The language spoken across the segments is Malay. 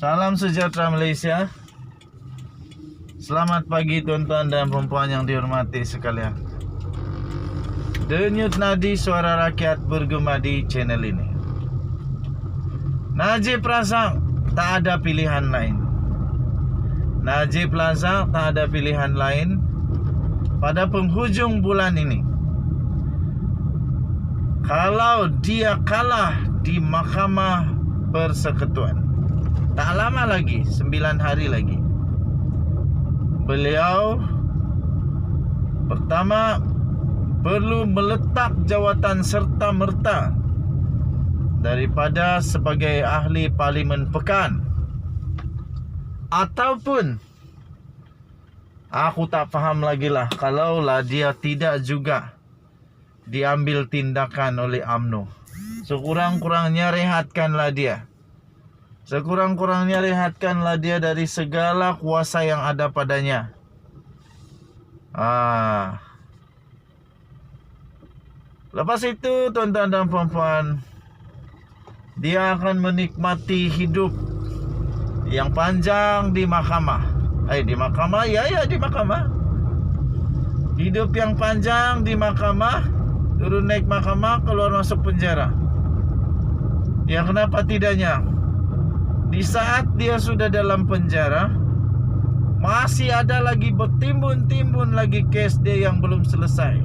Salam sejahtera Malaysia. Selamat pagi tuan-tuan dan puan-puan yang dihormati sekalian. Denyut nadi suara rakyat bergema di channel ini. Najib Razak tak ada pilihan lain. Najib Razak tak ada pilihan lain pada penghujung bulan ini. Kalau dia kalah di Mahkamah Persekutuan, tak lama lagi, 9 hari lagi, beliau pertama perlu meletak jawatan serta-merta daripada sebagai ahli Parlimen Pekan, ataupun aku tak faham lagi lah kalaulah dia tidak juga diambil tindakan oleh UMNO. Sekurang-kurangnya rehatkanlah dia. Sekurang-kurangnya rehatkanlah dia dari segala kuasa yang ada padanya. Lepas itu tuan-tuan dan puan-puan, dia akan menikmati hidup yang panjang di mahkamah. Di mahkamah? Ya, di mahkamah. Hidup yang panjang di mahkamah, turun naik mahkamah, keluar masuk penjara. Ya, kenapa tidaknya? Di saat dia sudah dalam penjara, masih ada lagi bertimbun-timbun lagi kes dia yang belum selesai.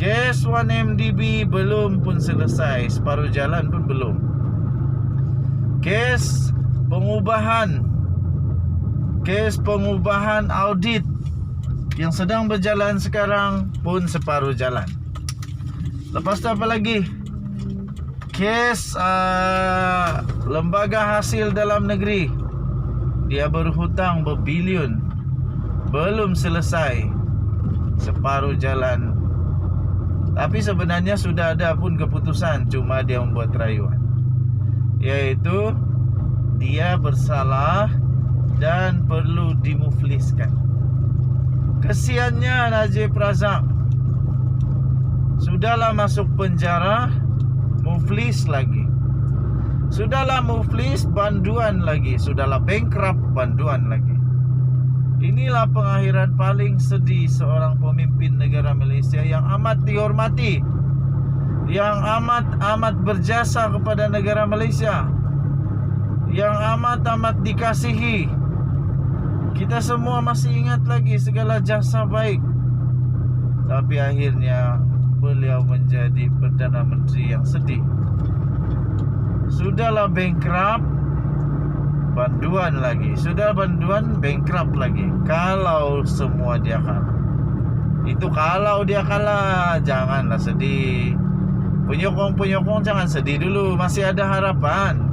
Kes 1MDB belum pun selesai, separuh jalan pun belum. Kes pengubahan audit yang sedang berjalan sekarang pun separuh jalan. Lepas tu apa lagi? Kes lembaga hasil dalam negeri, dia berhutang berbilion, belum selesai, separuh jalan. Tapi sebenarnya sudah ada pun keputusan, cuma dia membuat rayuan, yaitu dia bersalah dan perlu dimufliskan. Kesiannya Najib Razak, sudahlah masuk penjara, muflis lagi. Sudahlah muflis, banduan lagi. Sudahlah bankrupt, banduan lagi. Inilah pengakhiran paling sedih seorang pemimpin negara Malaysia yang amat dihormati, yang amat berjasa kepada negara Malaysia, yang amat dikasihi. Kita semua masih ingat lagi segala jasa baik. Tapi akhirnya beliau menjadi Perdana Menteri yang sedih. Sudahlah bankrupt, banduan lagi. Sudah banduan, bankrupt lagi. Kalau semua dia kalah. Itu kalau dia kalah, janganlah sedih. Penyokong jangan sedih dulu, masih ada harapan.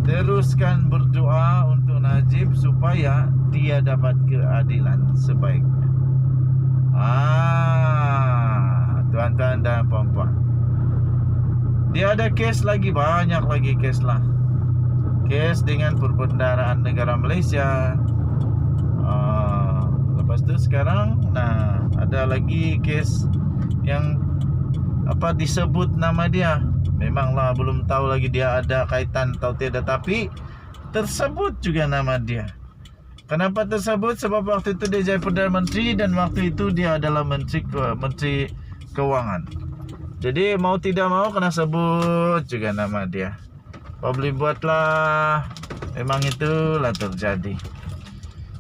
Teruskan berdoa untuk Najib supaya dia dapat keadilan sebaiknya. Tuan-tuan dan puan-puan, dia ada kes lagi, banyak lagi kes lah. Kes dengan perbendaharaan negara Malaysia. Lepas tu sekarang, ada lagi kes yang disebut nama dia. Memanglah belum tahu lagi dia ada kaitan atau tidak, tapi tersebut juga nama dia. Kenapa tersebut? Sebab waktu itu dia jadi Perdana Menteri dan waktu itu dia adalah Menteri Keuangan. Jadi mau tidak mau kena sebut juga nama dia. Boleh buatlah, memang itulah terjadi.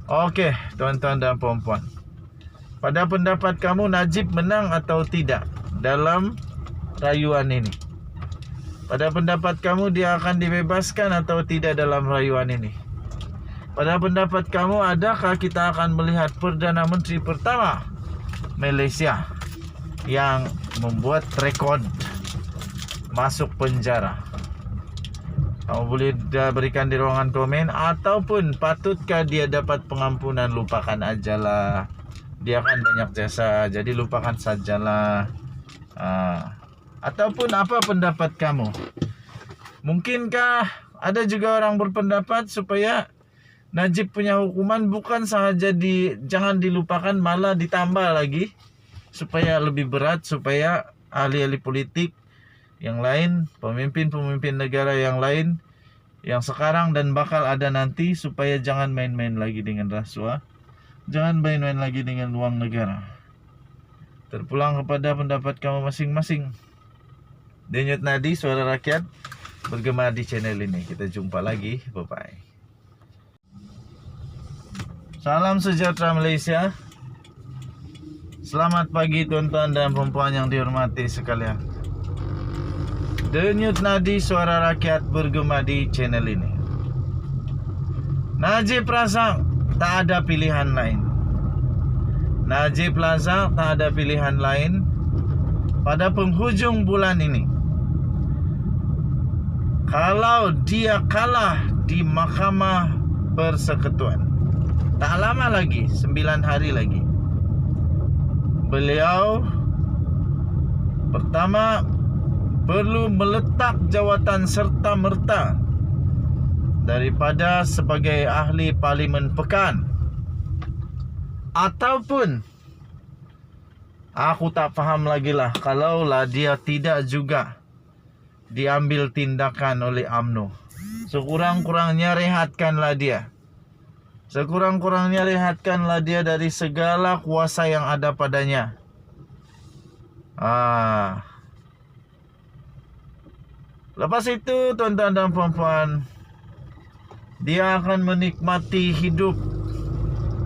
Okey, tuan-tuan dan puan-puan, pada pendapat kamu Najib menang atau tidak dalam rayuan ini? Pada pendapat kamu dia akan dibebaskan atau tidak dalam rayuan ini? Pada pendapat kamu, adakah kita akan melihat Perdana Menteri pertama Malaysia yang membuat rekod masuk penjara? Kamu boleh berikan di ruangan komen. Ataupun patutkah dia dapat pengampunan? Lupakan ajalah, dia kan banyak jasa, jadi lupakan sajalah. Ataupun apa pendapat kamu? Mungkinkah ada juga orang berpendapat supaya Najib punya hukuman bukan sahaja jangan dilupakan, malah ditambah lagi supaya lebih berat, supaya ahli-ahli politik yang lain, pemimpin-pemimpin negara yang lain yang sekarang dan bakal ada nanti, supaya jangan main-main lagi dengan rasuah, jangan main-main lagi dengan uang negara. Terpulang kepada pendapat kamu masing-masing. Denyut Nadi, Suara Rakyat, bergema di channel ini. Kita jumpa lagi, bye-bye. Salam sejahtera Malaysia. Selamat pagi tuan-tuan dan perempuan yang dihormati sekalian. Denyut Nadi, Suara Rakyat, bergema di channel ini. Najib Razak tak ada pilihan lain. Najib Razak tak ada pilihan lain pada penghujung bulan ini. Kalau dia kalah di Mahkamah Persekutuan, tak lama lagi, 9 hari lagi, beliau pertama perlu meletak jawatan serta-merta daripada sebagai ahli Parlimen Pekan, ataupun aku tak faham lagi lah kalaulah dia tidak juga diambil tindakan oleh UMNO. Sekurang-kurangnya rehatkanlah dia. Sekurang-kurangnya rehatkanlah dia dari segala kuasa yang ada padanya. Lepas itu tuan-tuan dan puan-puan, dia akan menikmati hidup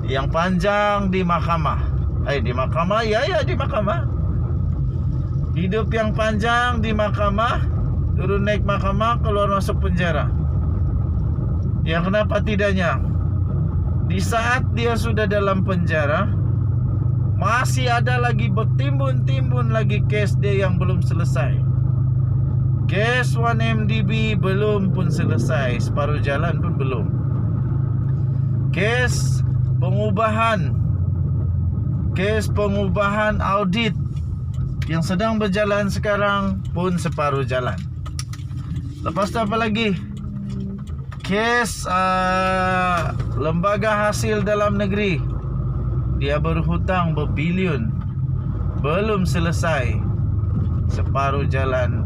yang panjang di mahkamah. Di mahkamah, di mahkamah. Hidup yang panjang di mahkamah, turun naik mahkamah, keluar masuk penjara. Ya, kenapa tidaknya? Di saat dia sudah dalam penjara, masih ada lagi bertimbun-timbun lagi kes dia yang belum selesai. Kes 1MDB belum pun selesai, separuh jalan pun belum. Kes pengubahan audit yang sedang berjalan sekarang pun separuh jalan. Lepas tu apa lagi? Kes lembaga hasil dalam negeri, dia berhutang berbilion, belum selesai, separuh jalan.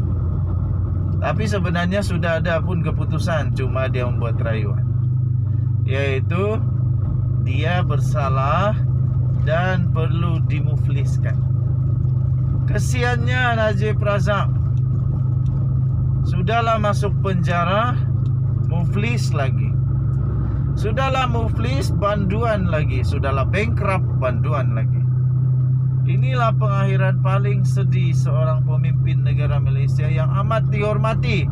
Tapi sebenarnya sudah ada pun keputusan, cuma dia membuat rayuan, yaitu dia bersalah dan perlu dimufliskan. Kesiannya Najib Razak, sudahlah masuk penjara, muflis lagi. Sudahlah muflis, banduan lagi. Sudahlah bankrupt, banduan lagi. Inilah pengakhiran paling sedih seorang pemimpin negara Malaysia yang amat dihormati,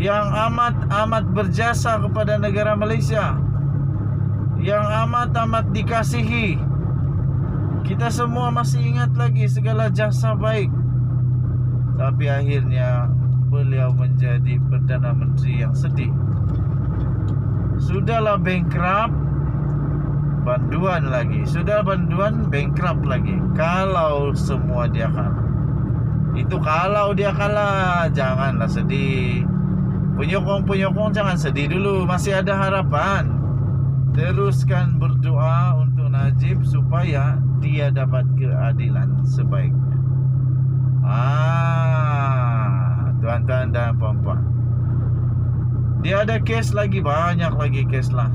yang amat berjasa kepada negara Malaysia, yang amat dikasihi. Kita semua masih ingat lagi segala jasa baik. Tapi akhirnya beliau menjadi Perdana Menteri yang sedih. Sudahlah bankrupt, banduan lagi. Sudah banduan, bankrupt lagi. Kalau semua dia kalah. Itu kalau dia kalah, janganlah sedih. Penyokong jangan sedih dulu, masih ada harapan. Teruskan berdoa untuk Najib supaya dia dapat keadilan sebaiknya. Tuan-tuan dan puan-puan, dia ada kes lagi, banyak lagi kes lah.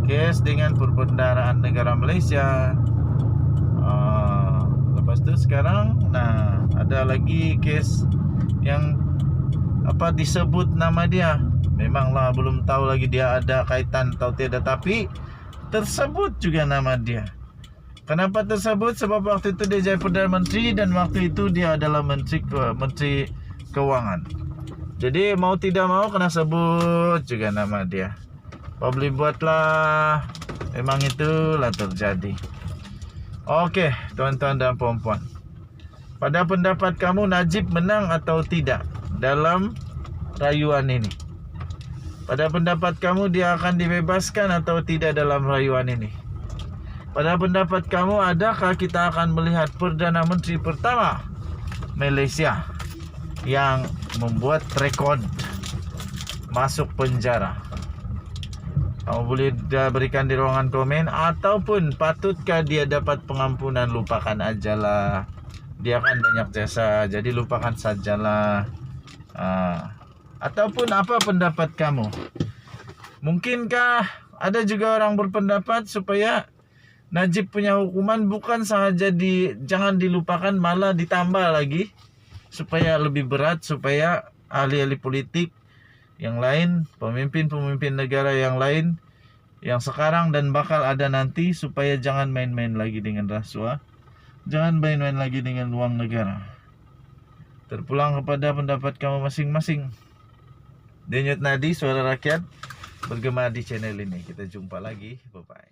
Kes dengan perbendaharaan negara Malaysia. Lepas tu sekarang ada lagi kes yang disebut nama dia. Memanglah belum tahu lagi dia ada kaitan atau tidak, tapi tersebut juga nama dia. Kenapa tersebut? Sebab waktu itu dia jadi Perdana Menteri dan waktu itu dia adalah Menteri Keuangan. Jadi mau tidak mau kena sebut juga nama dia. Boleh buatlah, memang itulah terjadi. Okey, tuan-tuan dan puan-puan, pada pendapat kamu Najib menang atau tidak dalam rayuan ini? Pada pendapat kamu dia akan dibebaskan atau tidak dalam rayuan ini? Pada pendapat kamu, adakah kita akan melihat Perdana Menteri pertama Malaysia yang membuat rekod masuk penjara? Kamu boleh berikan di ruangan komen. Ataupun patutkah dia dapat pengampunan? Lupakan ajalah, dia kan banyak jasa, jadi lupakan sajalah. Ataupun apa pendapat kamu? Mungkinkah ada juga orang berpendapat supaya Najib punya hukuman bukan saja jangan dilupakan, malah ditambah lagi supaya lebih berat, supaya ahli-ahli politik yang lain, pemimpin-pemimpin negara yang lain yang sekarang dan bakal ada nanti, supaya jangan main-main lagi dengan rasuah, jangan main-main lagi dengan uang negara. Terpulang kepada pendapat kamu masing-masing. Denyut Nadi, Suara Rakyat, bergema di channel ini. Kita jumpa lagi. Bye-bye.